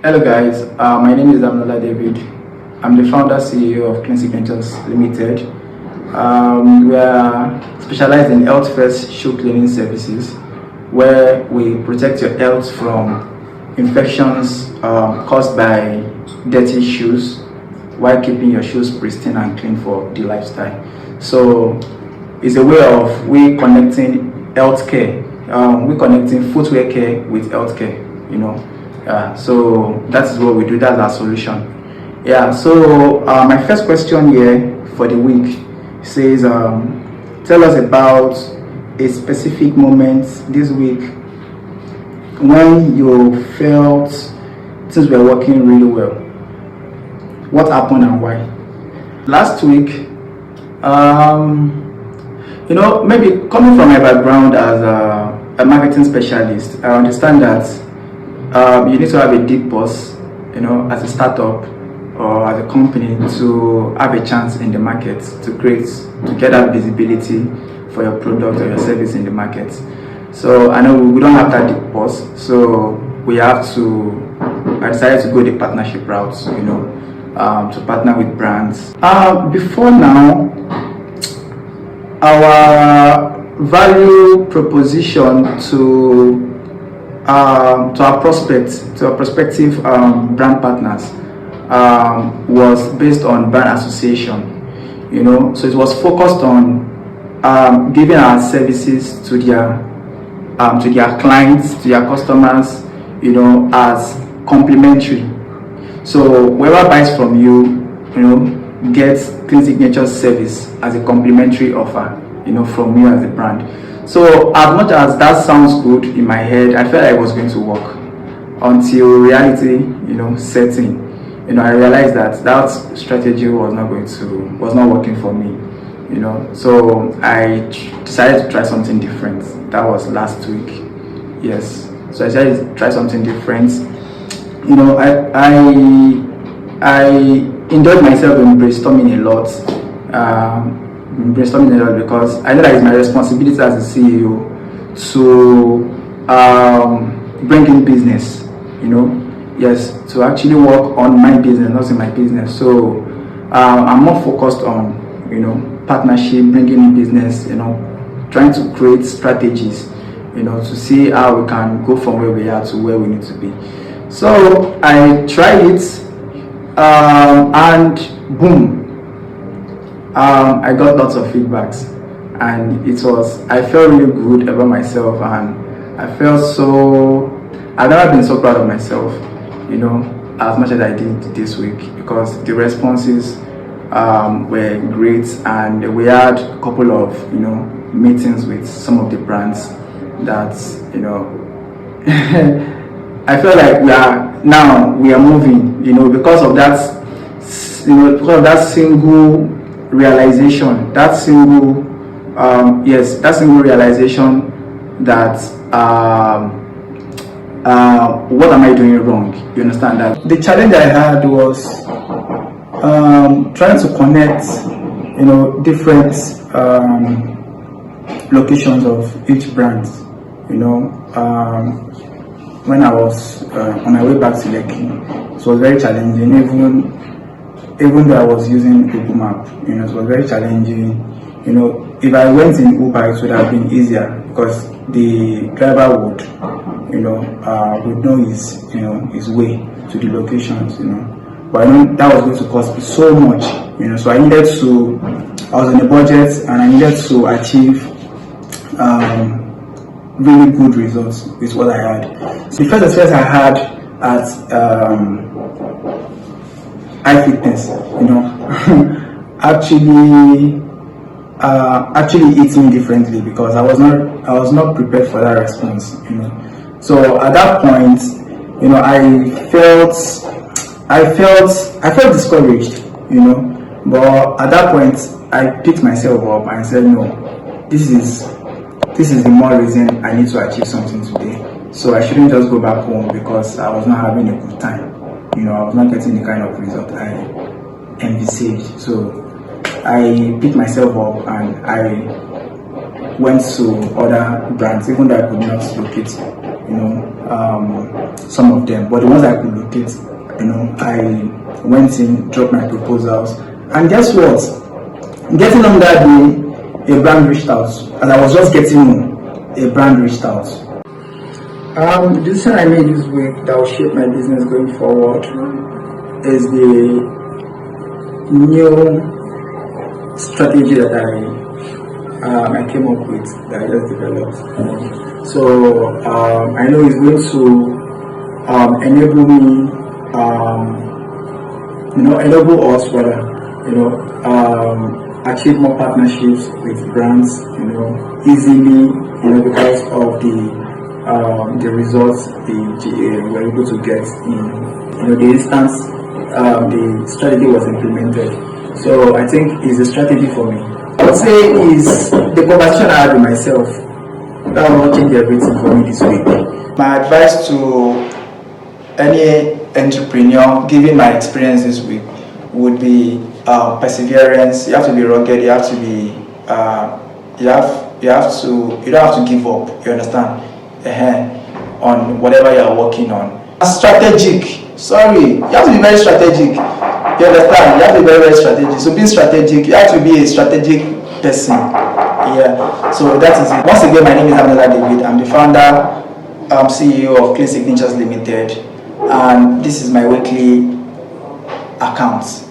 Hello guys, my name is David. I'm the founder CEO of Clinsignatures Limited. We are specialized in health first shoe cleaning services, where we protect your health from infections caused by dirty shoes while keeping your shoes pristine and clean for the lifestyle. So it's a way of we connecting healthcare, we connecting footwear care with healthcare, so that's what we do. That's our solution. So my first question here for the week says, tell us about a specific moment this week when you felt things were working really well. What happened and why? Last week, maybe coming from my background as a marketing specialist, I understand that you need to have a deep pulse, as a startup or as a company, to have a chance in the market, to get that visibility for your product or your service in the market. So I know we don't have that deep pulse, so I decided to go the partnership route, to partner with brands. Before now, our value proposition to our prospective brand partners was based on brand association. So it was focused on giving our services to their clients, to their customers, as complimentary. So whoever buys from you, gets Clinsignatures service as a complimentary offer, from you as a brand. So as much as that sounds good in my head, I felt like it was going to work until reality, set in. I realized that strategy was not working for me. So I decided to try something different. That was last week. Yes. So I decided to try something different. I enjoyed myself in brainstorming a lot. Because I know that it's my responsibility as a CEO to bring in business, yes, to actually work on my business, not in my business. So I'm more focused on, partnership, bringing in business, trying to create strategies, to see how we can go from where we are to where we need to be. So I tried it, and boom, I got lots of feedbacks, and I felt really good about myself, and I've never been so proud of myself, as much as I did this week, because the responses were great, and we had a couple of, meetings with some of the brands that, I feel like we are moving, because of that single realization, that single realization that what am I doing wrong? You understand that? The challenge I had was trying to connect, different locations of each brand. When I was on my way back to Lekki, it was very challenging. Even though I was using Google Map, it was very challenging. If I went in Uber, it would have been easier because the driver would know his way to the locations, But I know that was going to cost me so much, So I was on a budget, and I needed to achieve really good results with what I had. So the first experience I had at iFitness, actually hit me differently, because I was not prepared for that response, So at that point, I felt discouraged, But at that point, I picked myself up and said, no, this is the more reason I need to achieve something today. So I shouldn't just go back home because I was not having a good time. I was not getting the kind of result I envisaged. So I picked myself up and I went to other brands, even though I could not locate some of them, but the ones I could locate, I went in, dropped my proposals, and guess what? Getting on that day, a brand reached out. As I was just getting on, a brand reached out. The decision I made this week that will shape my business going forward is the new strategy that I came up with, that I just developed. So I know it's going to enable me, enable us rather, achieve more partnerships with brands, easily, because of the results we're able to get in, the instance the strategy was implemented. So I think it's a strategy for me. I would say is the conversation I had with myself that will change everything for me this week. My advice to any entrepreneur, given my experience this week, would be perseverance. You have to be rugged. You have to be you don't have to give up. You understand? On whatever you are working on. Strategic. You have to be very strategic. You understand? You have to be very, very strategic. So being strategic, you have to be a strategic person. Yeah. So that is it. Once again, my name is David. I'm the founder, CEO of Clinsignatures Limited, and this is my weekly accounts.